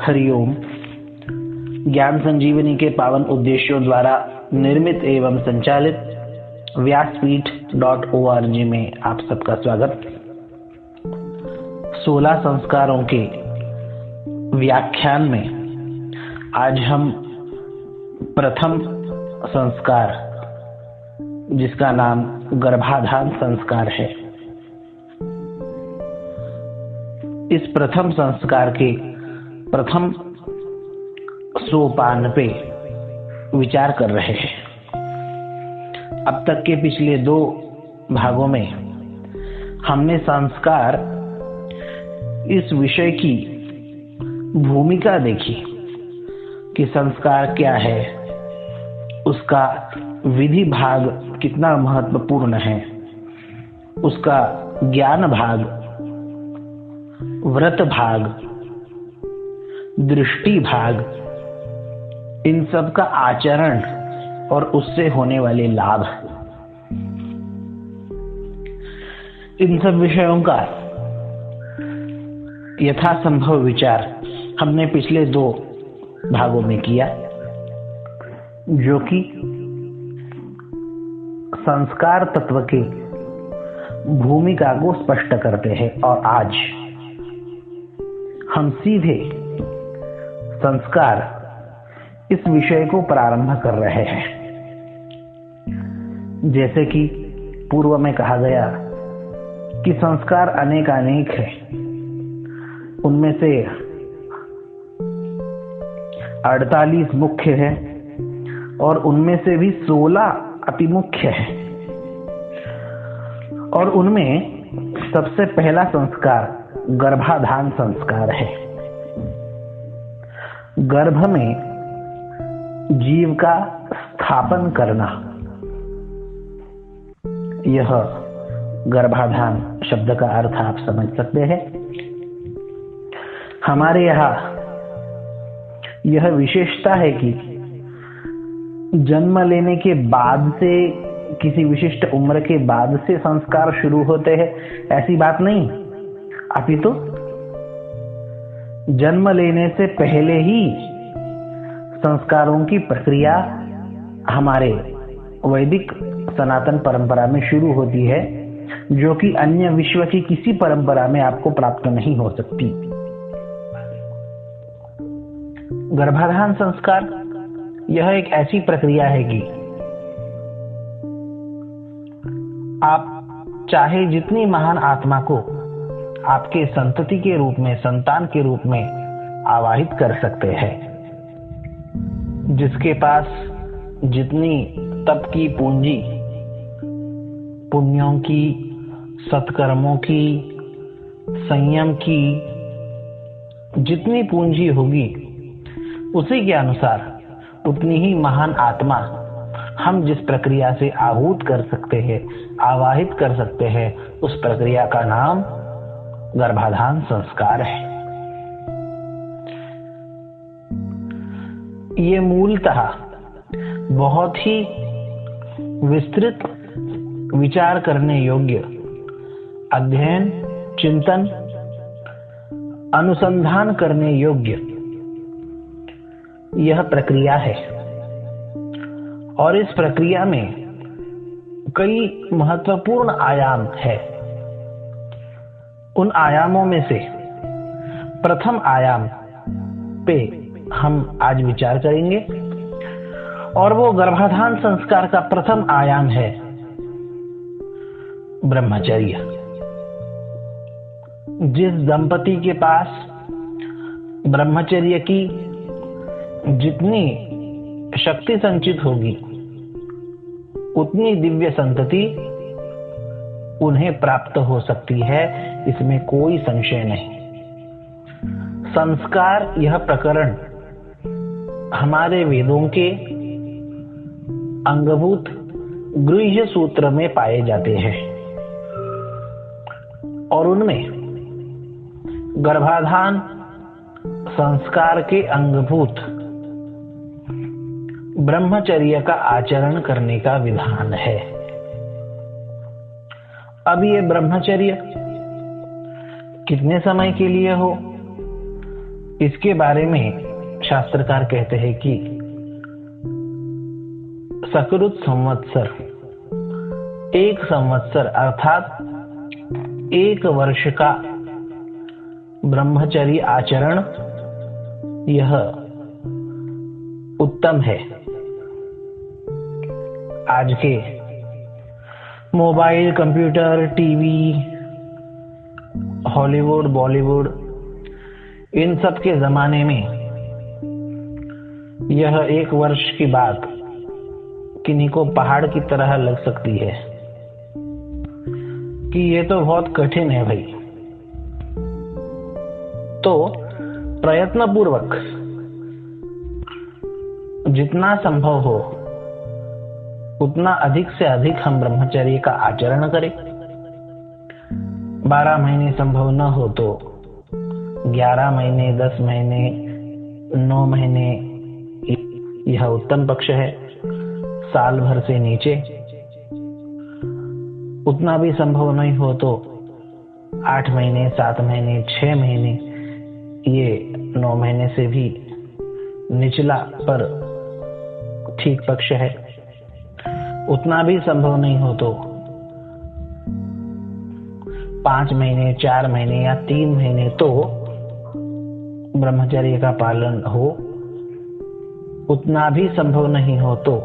हरिओम। ज्ञान संजीवनी के पावन उद्देश्यों द्वारा निर्मित एवं संचालित व्यासपीठ.org में आप सबका स्वागत। 16 संस्कारों के व्याख्यान में आज हम प्रथम संस्कार, जिसका नाम गर्भाधान संस्कार है, इस प्रथम संस्कार के प्रथम सोपान पे विचार कर रहे हैं। अब तक के पिछले 2 भागों में हमने संस्कार इस विषय की भूमिका देखी कि संस्कार क्या है, उसका विधि भाग कितना महत्वपूर्ण है, उसका ज्ञान भाग, व्रत भाग, दृष्टि भाग, इन सब का आचरण और उससे होने वाले लाभ, इन सब विषयों का यथासंभव विचार हमने पिछले 2 भागों में किया, जो कि संस्कार तत्व के भूमिका को स्पष्ट करते हैं। और आज हम सीधे संस्कार इस विषय को प्रारंभ कर रहे हैं। जैसे कि पूर्व में कहा गया कि संस्कार अनेक है, उनमें से 48 मुख्य है और उनमें से भी 16 अति मुख्य है। और उनमें सबसे पहला संस्कार गर्भाधान संस्कार है। गर्भ में जीव का स्थापन करना, यह गर्भाधान शब्द का अर्थ आप समझ सकते हैं। हमारे यहाँ यह विशेषता है कि जन्म लेने के बाद से, किसी विशिष्ट उम्र के बाद से संस्कार शुरू होते हैं, ऐसी बात नहीं। अपितु जन्म लेने से पहले ही संस्कारों की प्रक्रिया हमारे वैदिक सनातन परंपरा में शुरू होती है, जो कि अन्य विश्व की किसी परंपरा में आपको प्राप्त नहीं हो सकती। गर्भाधान संस्कार यह एक ऐसी प्रक्रिया है कि आप चाहे जितनी महान आत्मा को आपके संतति के रूप में, संतान के रूप में आवाहित कर सकते हैं, जिसके पास जितनी तप की पूंजी, पुण्यों की, सत्कर्मों की, संयम की जितनी पूंजी होगी, उसी के अनुसार उतनी ही महान आत्मा हम जिस प्रक्रिया से आहूत कर सकते हैं, आवाहित कर सकते हैं, उस प्रक्रिया का नाम गर्भाधान संस्कार है। ये मूलतः बहुत ही विस्तृत विचार करने योग्य, अध्ययन, चिंतन, अनुसंधान करने योग्य यह प्रक्रिया है। और इस प्रक्रिया में कई महत्वपूर्ण आयाम है। उन आयामों में से प्रथम आयाम पे हम आज विचार करेंगे, और वो गर्भाधान संस्कार का प्रथम आयाम है ब्रह्मचर्य। जिस दंपति के पास ब्रह्मचर्य की जितनी शक्ति संचित होगी, उतनी दिव्य संतति उन्हें प्राप्त हो सकती है, इसमें कोई संशय नहीं। संस्कार यह प्रकरण हमारे वेदों के अंगभूत गृह्य सूत्र में पाए जाते हैं, और उनमें गर्भाधान संस्कार के अंगभूत ब्रह्मचर्य का आचरण करने का विधान है। अब ये ब्रह्मचर्य कितने समय के लिए हो, इसके बारे में शास्त्रकार कहते हैं कि सकृत संवत्सर, एक संवत्सर अर्थात एक वर्ष का ब्रह्मचर्य आचरण यह उत्तम है। आज के mobile, computer, TV, Hollywood, Bollywood, इन सब के जमाने में यह एक वर्ष की बात किन्हीं को पहाड़ की तरह लग सकती है कि ये तो बहुत कठिन है भाई। तो प्रयत्न पूर्वक जितना संभव हो उतना अधिक से अधिक हम ब्रह्मचर्य का आचरण करें। 12 महीने संभव न हो तो 11 महीने, 10 महीने, 9 महीने यह उत्तम पक्ष है। साल भर से नीचे उतना भी संभव नहीं हो तो 8 महीने, 7 महीने, 6 महीने, ये 9 महीने से भी निचला पर ठीक पक्ष है। उतना भी संभव नहीं हो तो 5 महीने, 4 महीने या 3 महीने तो ब्रह्मचर्य का पालन हो। उतना भी संभव नहीं हो तो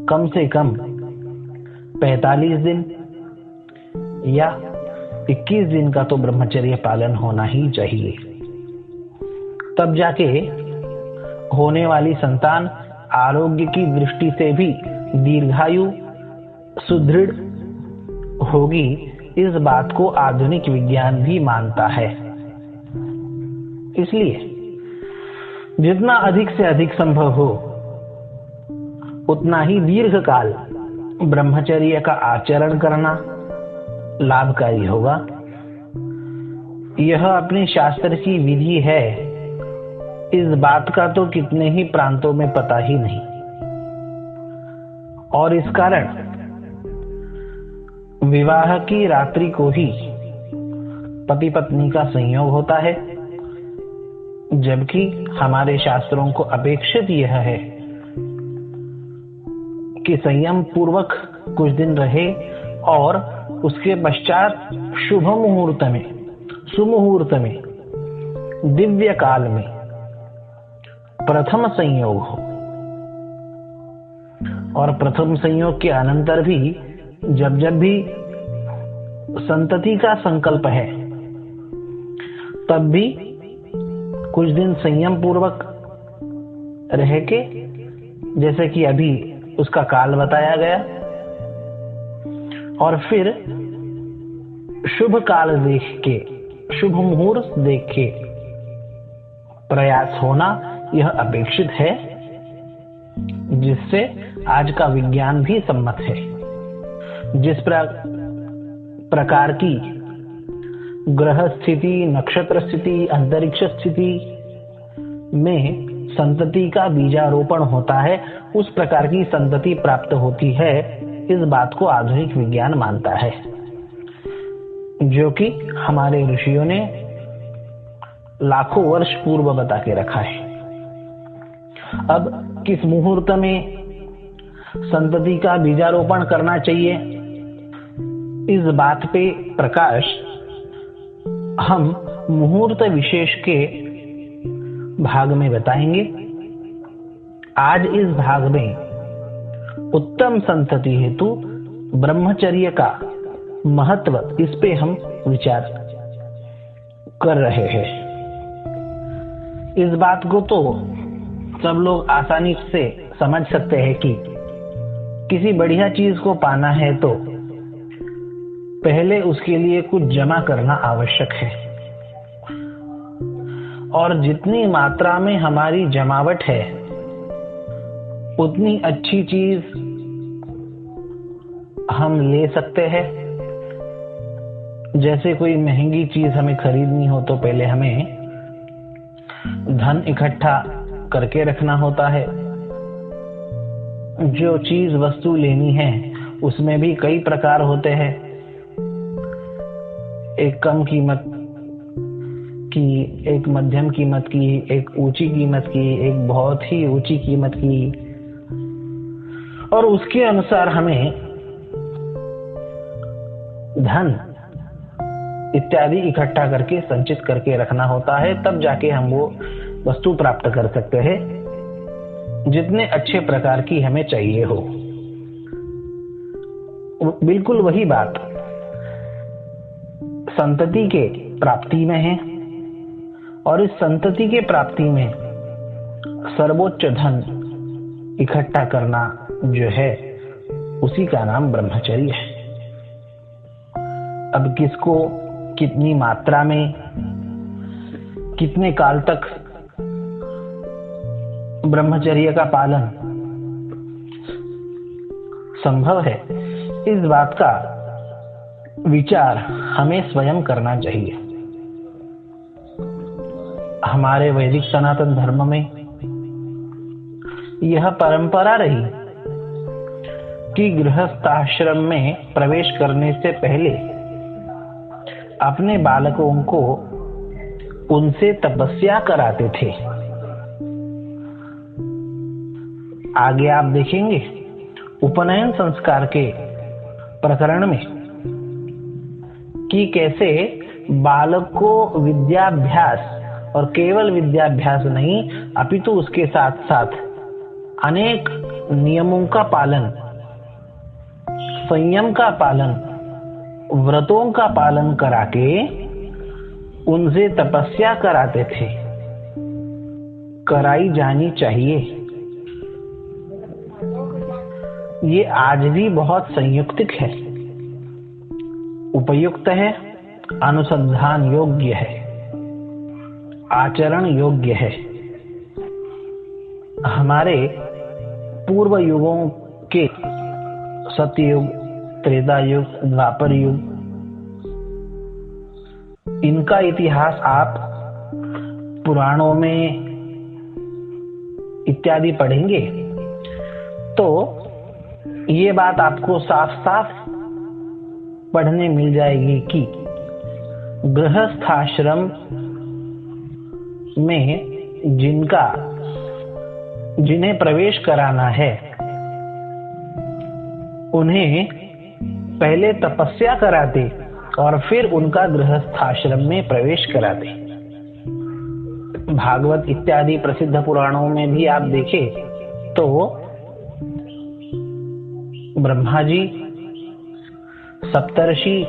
कम से कम 45 दिन या 21 दिन का तो ब्रह्मचर्य पालन होना ही चाहिए। तब जाके होने वाली संतान आरोग्य की दृष्टि से भी दीर्घायु, सुदृढ़ होगी। इस बात को आधुनिक विज्ञान भी मानता है। इसलिए जितना अधिक से अधिक संभव हो उतना ही दीर्घ काल ब्रह्मचर्य का आचरण करना लाभकारी होगा। यह अपने शास्त्र की विधि है, इस बात का तो कितने ही प्रांतों में पता ही नहीं। और इस कारण विवाह की रात्रि को ही पति पत्नी का संयोग होता है, जबकि हमारे शास्त्रों को अपेक्षित यह है कि संयम पूर्वक कुछ दिन रहे और उसके पश्चात शुभ मुहूर्त में, सुमुहूर्त में, दिव्य काल में प्रथम संयोग हो। और प्रथम संयोग के अनंतर भी जब भी संतति का संकल्प है तब भी कुछ दिन संयम पूर्वक रह के, जैसे कि अभी उसका काल बताया गया, और फिर शुभ काल देख के, शुभ मुहूर्त देख के प्रयास होना यह अपेक्षित है, जिससे आज का विज्ञान भी सम्मत है। जिस प्रकार की ग्रह स्थिति, नक्षत्र स्थिति, अंतरिक्ष स्थिति में संतति का बीजारोपण होता है, उस प्रकार की संतति प्राप्त होती है। इस बात को आधुनिक विज्ञान मानता है, जो कि हमारे ऋषियों ने लाखों वर्ष पूर्व बता के रखा है। अब किस मुहूर्त में संतति का बीजारोपण करना चाहिए, इस बात पे प्रकाश हम मुहूर्त विशेष के भाग में बताएंगे। आज इस भाग में उत्तम संतति हेतु ब्रह्मचर्य का महत्व, इस पे हम विचार कर रहे हैं। इस बात को तो सब लोग आसानी से समझ सकते हैं कि किसी बढ़िया चीज को पाना है तो पहले उसके लिए कुछ जमा करना आवश्यक है, और जितनी मात्रा में हमारी जमावट है उतनी अच्छी चीज हम ले सकते हैं। जैसे कोई महंगी चीज हमें खरीदनी हो तो पहले हमें धन इकट्ठा करके रखना होता है। जो चीज वस्तु लेनी है उसमें भी कई प्रकार होते हैं। एक कम कीमत की, एक मध्यम कीमत की, एक ऊंची कीमत की, एक बहुत ही ऊंची कीमत की, और उसके अनुसार हमें धन इत्यादि इकट्ठा करके संचित करके रखना होता है, तब जाके हम वो वस्तु प्राप्त कर सकते हैं जितने अच्छे प्रकार की हमें चाहिए हो। बिल्कुल वही बात संतति के प्राप्ति में है, और इस संतति के प्राप्ति में सर्वोच्च धन इकट्ठा करना जो है उसी का नाम ब्रह्मचर्य है। अब किसको कितनी मात्रा में कितने काल तक ब्रह्मचर्य का पालन संभव है, इस बात का विचार हमें स्वयं करना चाहिए। हमारे वैदिक सनातन धर्म में यह परंपरा रही कि गृहस्थाश्रम में प्रवेश करने से पहले अपने बालकों को उनसे तपस्या कराते थे। आगे आप देखेंगे उपनयन संस्कार के प्रकरण में कि कैसे बालक को विद्याभ्यास, और केवल विद्याभ्यास नहीं अपितु उसके साथ साथ अनेक नियमों का पालन, संयम का पालन, व्रतों का पालन करा के उनसे तपस्या कराते थे। कराई जानी चाहिए। ये आज भी बहुत संयुक्तिक है, उपयुक्त है, अनुसंधान योग्य है, आचरण योग्य है। हमारे पूर्व युगों के सतयुग, त्रेता युग, द्वापर युग, इनका इतिहास आप पुराणों में इत्यादि पढ़ेंगे तो ये बात आपको साफ साफ पढ़ने मिल जाएगी कि गृहस्थाश्रम में जिन्हें प्रवेश कराना है उन्हें पहले तपस्या कराते और फिर उनका गृहस्थाश्रम में प्रवेश कराते। भागवत इत्यादि प्रसिद्ध पुराणों में भी आप देखें तो ब्रह्मा जी, सप्तर्षि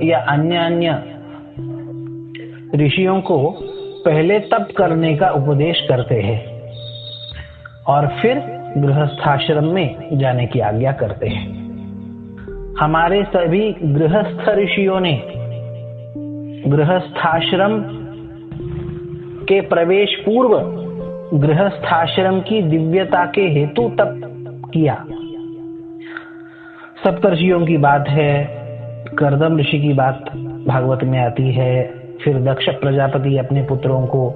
या अन्य ऋषियों को पहले तप करने का उपदेश करते हैं और फिर गृहस्थाश्रम में जाने की आज्ञा करते हैं। हमारे सभी गृहस्थ ऋषियों ने गृहस्थाश्रम के प्रवेश पूर्व गृहस्थाश्रम की दिव्यता के हेतु तप किया। सप्तर्षियों की बात है, कर्दम ऋषि की बात भागवत में आती है, फिर दक्ष प्रजापति अपने पुत्रों को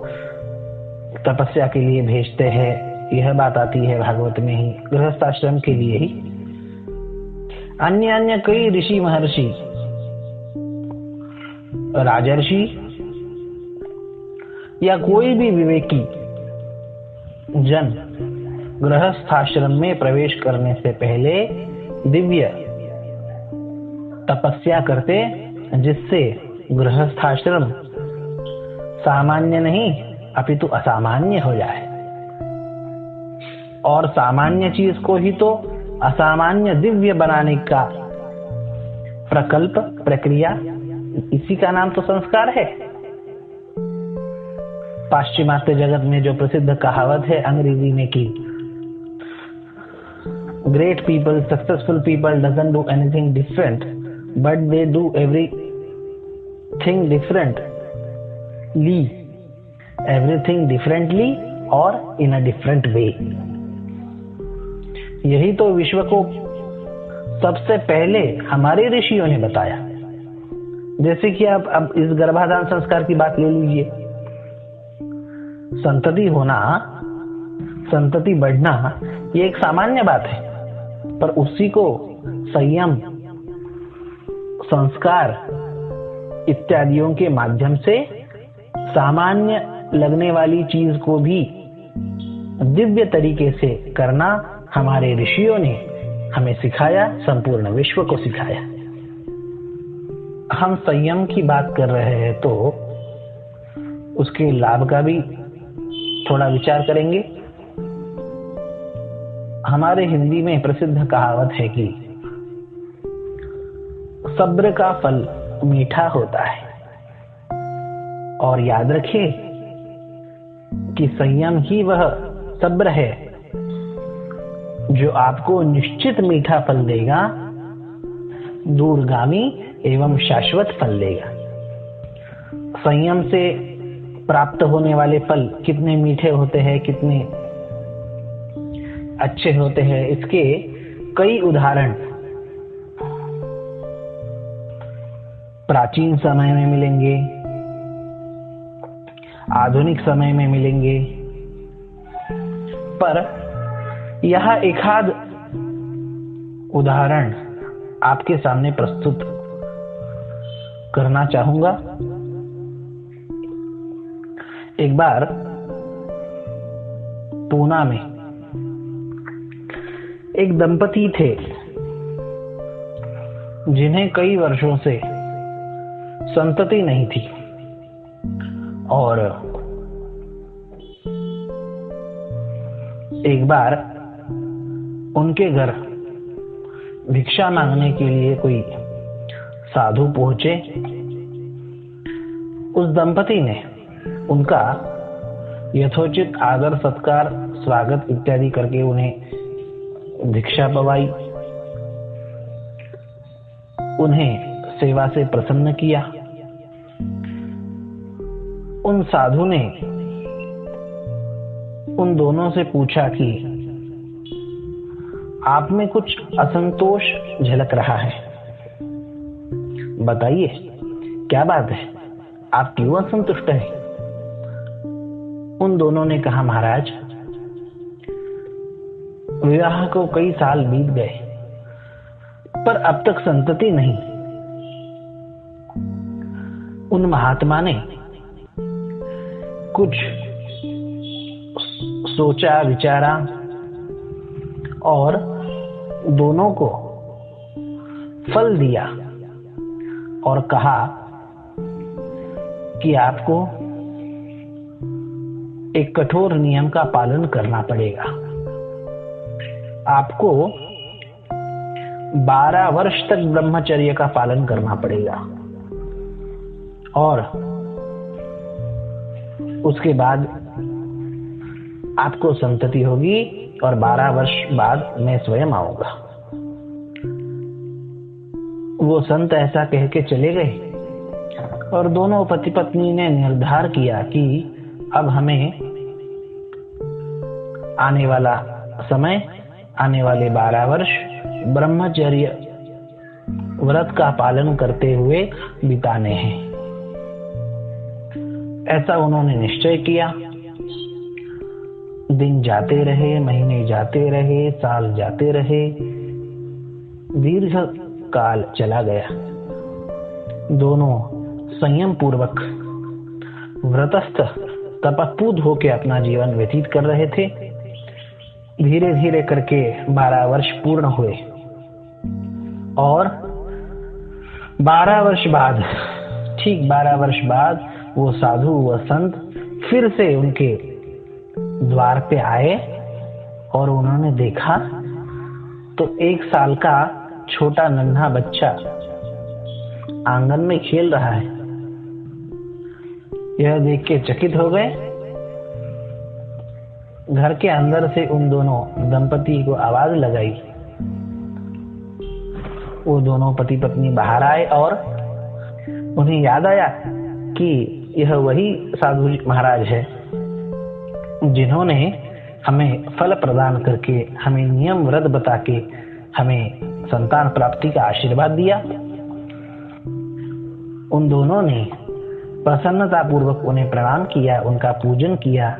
तपस्या के लिए भेजते हैं, यह बात आती है भागवत में ही, गृहस्थाश्रम के लिए ही। अन्य कई ऋषि महर्षि, राजर्षि या कोई भी विवेकी जन गृहस्थाश्रम में प्रवेश करने से पहले दिव्य तपस्या करते, जिससे गृहस्थाश्रम सामान्य नहीं अपितु असामान्य हो जाए। और सामान्य चीज को ही तो असामान्य दिव्य बनाने का प्रकल्प, प्रक्रिया, इसी का नाम तो संस्कार है। पाश्चिमात्य जगत में जो प्रसिद्ध कहावत है अंग्रेजी में कि great people, successful people doesn't do anything different but they do everything differently और इन अ डिफरेंट वे। यही तो विश्व को सबसे पहले हमारे ऋषियों ने बताया। जैसे कि आप अब इस गर्भाधान संस्कार की बात ले लीजिए। संतति होना, संतति बढ़ना, ये एक सामान्य बात है, पर उसी को संयम, संस्कार इत्यादियों के माध्यम से सामान्य लगने वाली चीज को भी दिव्य तरीके से करना हमारे ऋषियों ने हमें सिखाया, संपूर्ण विश्व को सिखाया। हम संयम की बात कर रहे हैं तो उसके लाभ का भी थोड़ा विचार करेंगे। हमारे हिंदी में प्रसिद्ध कहावत है कि सब्र का फल मीठा होता है, और याद रखिए कि संयम ही वह सब्र है जो आपको निश्चित मीठा फल देगा, दूरगामी एवं शाश्वत फल देगा। संयम से प्राप्त होने वाले फल कितने मीठे होते हैं, कितने अच्छे होते हैं, इसके कई उदाहरण प्राचीन समय में मिलेंगे, आधुनिक समय में मिलेंगे, पर यह एकाध उदाहरण आपके सामने प्रस्तुत करना चाहूंगा। एक बार पूना में एक दंपति थे जिन्हें कई वर्षों से संतति नहीं थी, और एक बार उनके घर भिक्षा मांगने के लिए कोई साधु पहुंचे। उस दंपति ने उनका यथोचित आदर सत्कार स्वागत इत्यादि करके उन्हें भिक्षा पवाई, उन्हें सेवा से प्रसन्न किया। उन साधु ने उन दोनों से पूछा कि आप में कुछ असंतोष झलक रहा है, बताइए क्या बात है, आप क्यों असंतुष्ट हैं? उन दोनों ने कहा, महाराज विवाह को कई साल बीत गए पर अब तक संतति नहीं। उन महात्मा ने कुछ सोचा विचारा और दोनों को फल दिया और कहा कि आपको एक कठोर नियम का पालन करना पड़ेगा। आपको 12 वर्ष तक ब्रह्मचर्य का पालन करना पड़ेगा और उसके बाद आपको संतति होगी और 12 वर्ष बाद मैं स्वयं आऊंगा। वो संत ऐसा कह के चले गए और दोनों पति पत्नी ने निर्धार किया कि अब हमें आने वाला समय, आने वाले 12 वर्ष ब्रह्मचर्य व्रत का पालन करते हुए बिताने हैं। ऐसा उन्होंने निश्चय किया। दिन जाते रहे, महीने जाते रहे, साल जाते रहे, दीर्घ काल चला गया। दोनों संयम पूर्वक व्रतस्थ तपस्पूत होकर अपना जीवन व्यतीत कर रहे थे। धीरे धीरे करके 12 वर्ष पूर्ण हुए और 12 वर्ष बाद, ठीक 12 वर्ष बाद वो साधु व संत फिर से उनके द्वार पे आए और उन्होंने देखा तो 1 साल का छोटा नन्हा बच्चा आंगन में खेल रहा है। यह देख के चकित हो गए। घर के अंदर से उन दोनों दंपति को आवाज लगाई। वो दोनों पति पत्नी बाहर आए और उन्हें याद आया कि यह वही साधु महाराज है जिन्होंने हमें फल प्रदान करके, हमें नियम व्रत बता के हमें संतान प्राप्ति का आशीर्वाद दिया। उन दोनों ने प्रसन्नता पूर्वक उन्हें प्रणाम किया, उनका पूजन किया,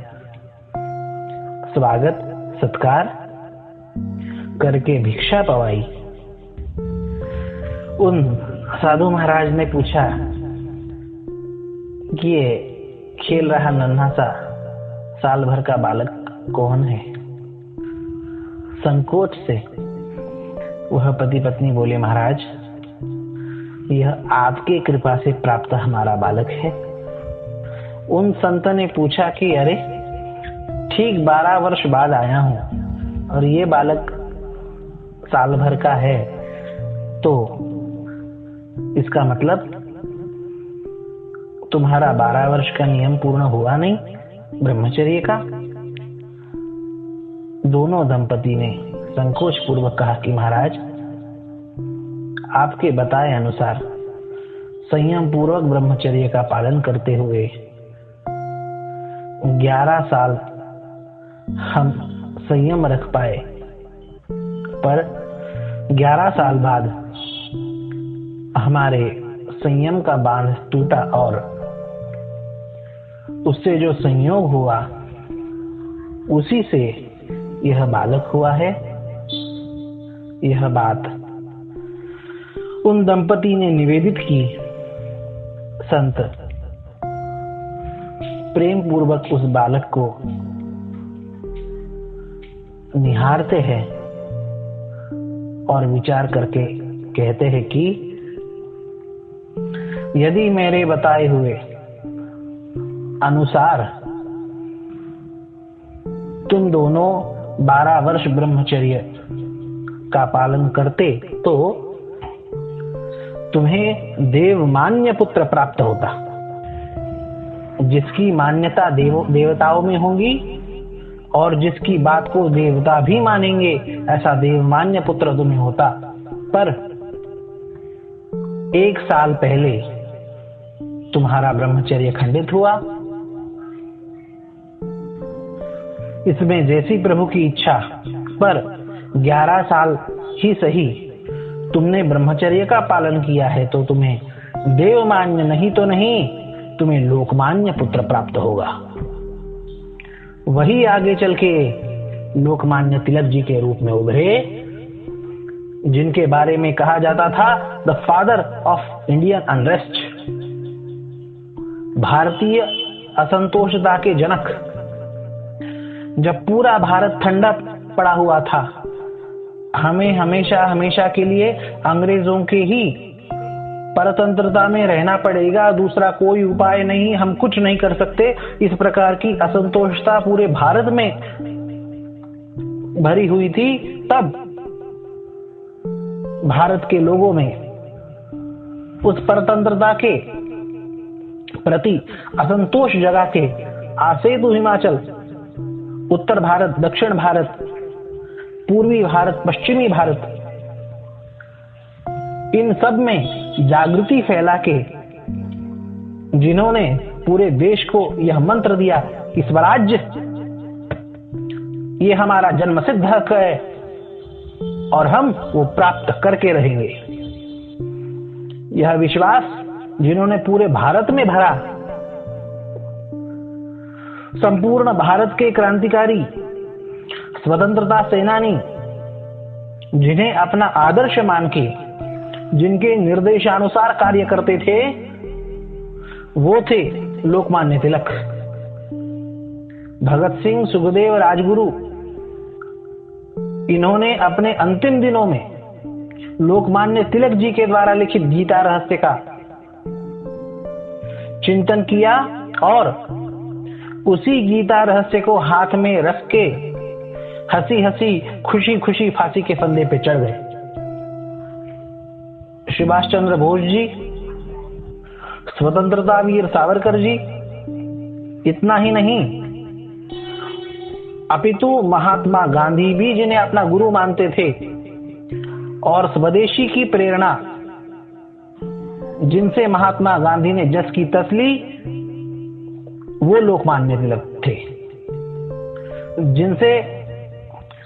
स्वागत सत्कार करके भिक्षा पवाई। उन साधु महाराज ने पूछा कि ये खेल रहा नन्हा सा साल भर का बालक कौन है? संकोच से वह पति पत्नी बोले, महाराज, यह आपके कृपा से प्राप्त हमारा बालक है। उन संत ने पूछा कि अरे, ठीक 12 वर्ष बाद आया हूं और ये बालक साल भर का है, तो इसका मतलब तुम्हारा 12 वर्ष का नियम पूर्ण हुआ नहीं ब्रह्मचर्य का? दोनों दंपति ने संकोच पूर्वक कहा कि महाराज, आपके बताए अनुसार संयम पूर्वक ब्रह्मचर्य का पालन करते हुए 11 साल हम संयम रख पाए, पर 11 साल बाद हमारे संयम का बांध टूटा और उससे जो संयोग हुआ उसी से यह बालक हुआ है। यह बात उन दंपति ने निवेदित की। संत प्रेम पूर्वक उस बालक को निहारते हैं और विचार करके कहते हैं कि यदि मेरे बताए हुए अनुसार तुम दोनों 12 वर्ष ब्रह्मचर्य का पालन करते तो तुम्हें देवमान्य पुत्र प्राप्त होता, जिसकी मान्यता देवताओं में होगी और जिसकी बात को देवता भी मानेंगे, ऐसा देवमान्य पुत्र तुम्हें होता। पर 1 साल पहले तुम्हारा ब्रह्मचर्य खंडित हुआ। इसमें जैसी प्रभु की इच्छा, पर 11 साल ही सही तुमने ब्रह्मचर्य का पालन किया है तो तुम्हें देवमान्य नहीं तो नहीं, तुम्हें लोकमान्य पुत्र प्राप्त होगा। वही आगे चल के लोकमान्य तिलक जी के रूप में उभरे, जिनके बारे में कहा जाता था the father of Indian unrest, भारतीय असंतोषता के जनक। जब पूरा भारत ठंडा पड़ा हुआ था, हमें हमेशा के लिए अंग्रेजों के ही परतंत्रता में रहना पड़ेगा, दूसरा कोई उपाय नहीं, हम कुछ नहीं कर सकते, इस प्रकार की असंतोषता पूरे भारत में भरी हुई थी। तब भारत के लोगों में उस परतंत्रता के प्रति असंतोष जगा के आसेतु हिमाचल, उत्तर भारत, दक्षिण भारत, पूर्वी भारत, पश्चिमी भारत, इन सब में जागृति फैला के जिन्होंने पूरे देश को यह मंत्र दिया कि स्वराज्य ये हमारा जन्मसिद्ध हक है और हम वो प्राप्त करके रहेंगे, यह विश्वास जिन्होंने पूरे भारत में भरा, संपूर्ण भारत के क्रांतिकारी, स्वतंत्रता सेनानी, जिन्हें अपना आदर्श मान के जिनके निर्देशानुसार कार्य करते थे, वो थे लोकमान्य तिलक, भगत सिंह, सुखदेव, राजगुरु। इन्होंने अपने अंतिम दिनों में लोकमान्य तिलक जी के द्वारा लिखित गीता रहस्य का चिंतन किया और उसी गीता रहस्य को हाथ में रख के हंसी हंसी खुशी खुशी फांसी के फंदे पे चढ़ गए। सुभाष चंद्र बोस जी, स्वतंत्रता वीर सावरकर जी, इतना ही नहीं अपितु महात्मा गांधी भी, जिन्हें अपना गुरु मानते थे और स्वदेशी की प्रेरणा जिनसे महात्मा गांधी ने जस की तस ली, वो लोकमान्य तिलक थे, जिनसे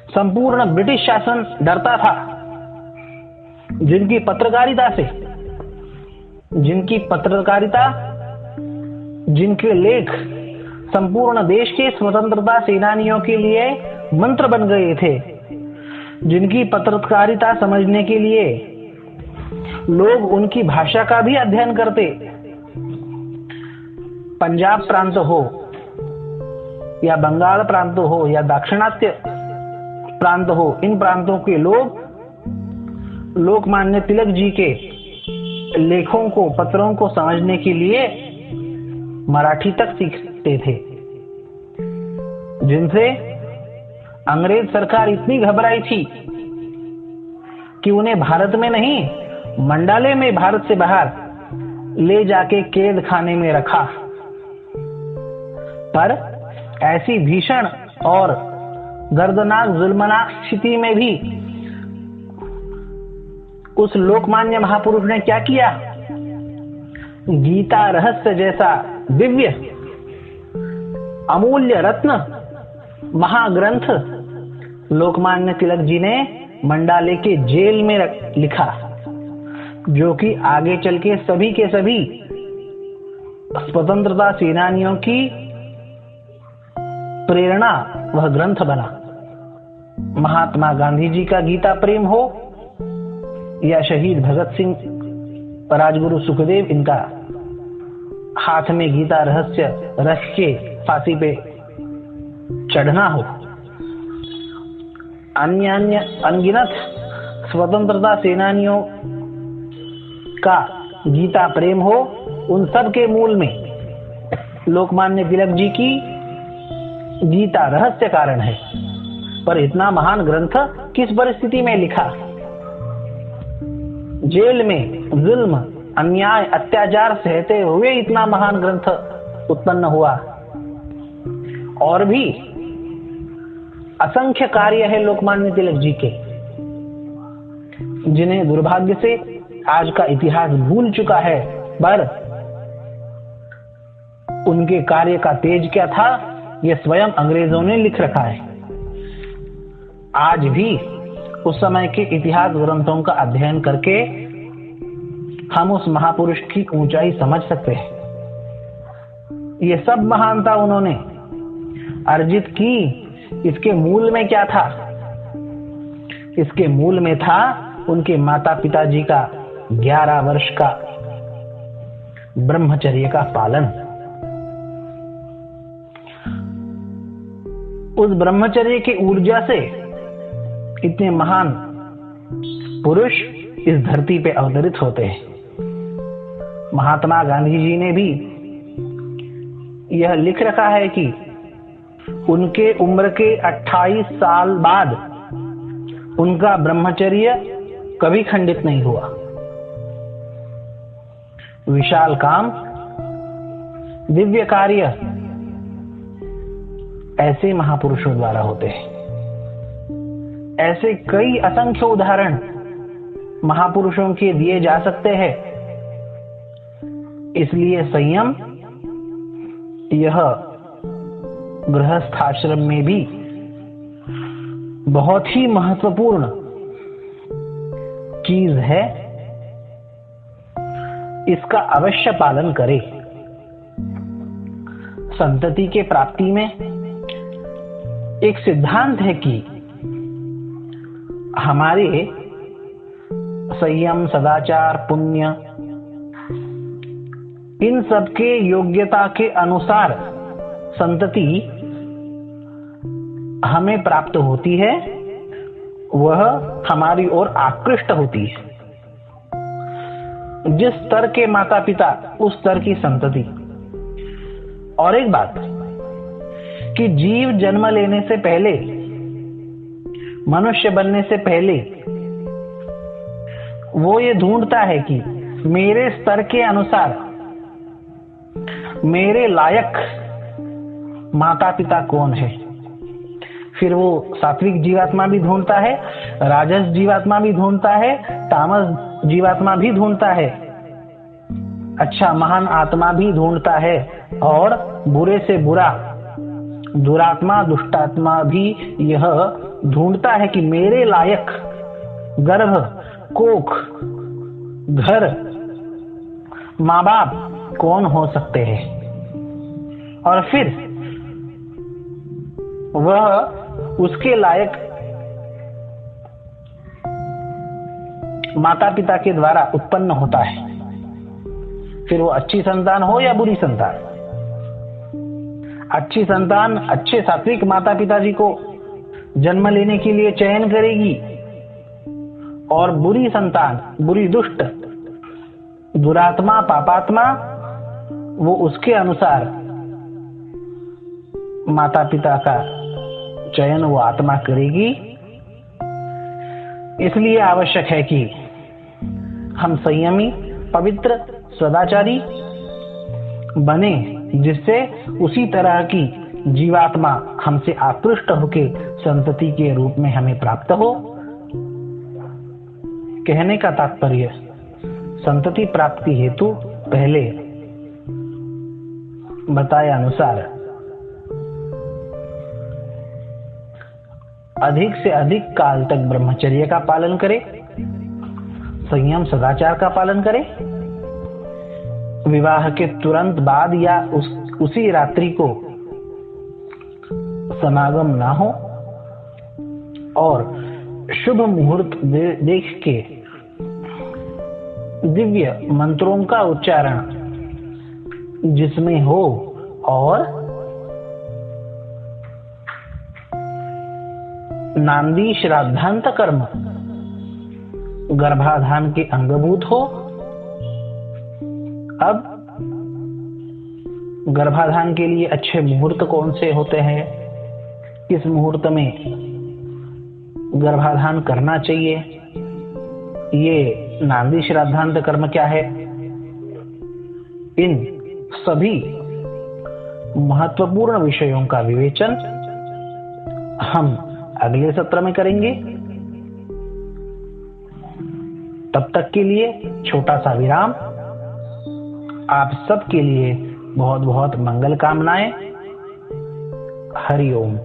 संपूर्ण ब्रिटिश शासन डरता था, जिनकी पत्रकारिता, जिनके लेख संपूर्ण देश के स्वतंत्रता सेनानियों के लिए मंत्र बन गए थे, जिनकी पत्रकारिता समझने के लिए लोग उनकी भाषा का भी अध्ययन करते, पंजाब प्रांत हो या बंगाल प्रांत हो या दाक्षिणात्य प्रांत हो, इन प्रांतों के लोग लोकमान्य तिलक जी के लेखों को, पत्रों को समझने के लिए मराठी तक सीखते थे, जिनसे अंग्रेज सरकार इतनी घबराई थी कि उन्हें भारत में नहीं, मंडाले में भारत से बाहर ले जाके कैद खाने में रखा। पर ऐसी भीषण और दर्दनाक जुल्मनाक स्थिति में भी उस लोकमान्य महापुरुष ने क्या किया? गीता रहस्य जैसा दिव्य अमूल्य रत्न महाग्रंथ लोकमान्य तिलक जी ने मंडाले के जेल में लिखा, जो कि आगे चल के सभी स्वतंत्रता सेनानियों की प्रेरणा वह ग्रंथ बना। महात्मा गांधी जी का गीता प्रेम हो या शहीद भगत सिंह, राजगुरु सुखदेव, इनका हाथ में गीता रहस्य रख के फांसी पे चढ़ना हो, अन्य अनगिनत स्वतंत्रता सेनानियों का गीता प्रेम हो, उन सब के मूल में लोकमान्य तिलक जी की गीता रहस्य कारण है। पर इतना महान ग्रंथ किस परिस्थिति में लिखा? जेल में जुल्म, अन्याय, अत्याचार सहते हुए इतना महान ग्रंथ उत्पन्न हुआ। और भी असंख्य कार्य है लोकमान्य तिलक जी के, जिन्हें दुर्भाग्य से आज का इतिहास भूल चुका है। पर उनके कार्य का तेज क्या था, यह स्वयं अंग्रेजों ने लिख रखा है। आज भी उस समय के इतिहास ग्रंथों का अध्ययन करके हम उस महापुरुष की ऊंचाई समझ सकते हैं। ये सब महानता उन्होंने अर्जित की। इसके मूल में क्या था? इसके मूल में था उनके माता पिता जी का 11 वर्ष का ब्रह्मचर्य का पालन। उस ब्रह्मचर्य की ऊर्जा से इतने महान पुरुष इस धरती पे अवतरित होते हैं। महात्मा गांधी जी ने भी यह लिख रखा है कि उनके उम्र के 28 साल बाद उनका ब्रह्मचर्य कभी खंडित नहीं हुआ। विशाल काम, दिव्य कार्य ऐसे महापुरुषों द्वारा होते हैं। ऐसे कई असंख्य उदाहरण महापुरुषों के दिए जा सकते हैं। इसलिए संयम यह गृहस्थ आश्रम में भी बहुत ही महत्वपूर्ण चीज है। इसका अवश्य पालन करें। संतति के प्राप्ति में एक सिद्धांत है कि हमारे संयम, सदाचार, पुण्य, इन सब के योग्यता के अनुसार संतति हमें प्राप्त होती है, वह हमारी ओर आकृष्ट होती है। जिस स्तर के माता पिता उस स्तर की संतति। और एक बात कि जीव जन्म लेने से पहले, मनुष्य बनने से पहले वो ये ढूंढता है कि मेरे स्तर के अनुसार मेरे लायक माता पिता कौन है। फिर वो सात्विक जीवात्मा भी ढूंढता है, राजस जीवात्मा भी ढूंढता है, तामस जीवात्मा भी ढूंढता है, अच्छा महान आत्मा भी ढूंढता है, और बुरे से बुरा दुरात्मा, दुष्टात्मा भी यह ढूंढता है कि मेरे लायक गर्भ, कोख, घर, माँ बाप कौन हो सकते हैं। और फिर वह उसके लायक माता पिता के द्वारा उत्पन्न होता है। फिर वो अच्छी संतान हो या बुरी संतान, अच्छी संतान अच्छे सात्विक माता पिताजी को जन्म लेने के लिए चयन करेगी, और बुरी संतान, बुरी दुष्ट दुरात्मा पापात्मा, वो उसके अनुसार माता पिता का चयन वो आत्मा करेगी। इसलिए आवश्यक है कि हम संयमी, पवित्र, सदाचारी बने, जिससे उसी तरह की जीवात्मा हमसे आकृष्ट होके संतति के रूप में हमें प्राप्त हो। कहने का तात्पर्य, संतति प्राप्ति हेतु पहले बताए अनुसार अधिक से अधिक काल तक ब्रह्मचर्य का पालन करें, संयम सदाचार का पालन करें, विवाह के तुरंत बाद या उसी रात्रि को समागम ना हो, और शुभ मुहूर्त देख के दिव्य मंत्रों का उच्चारण जिसमें हो, और नांदी श्राद्धांत कर्म गर्भाधान के अंगभूत हो। अब गर्भाधान के लिए अच्छे मुहूर्त कौन से होते हैं, किस मुहूर्त में गर्भाधान करना चाहिए, ये नांदी श्राद्धांत कर्म क्या है, इन सभी महत्वपूर्ण विषयों का विवेचन हम अगले सत्र में करेंगे। तब तक के लिए छोटा सा विराम। आप सबके लिए बहुत बहुत मंगल कामनाएं। हरि ओम।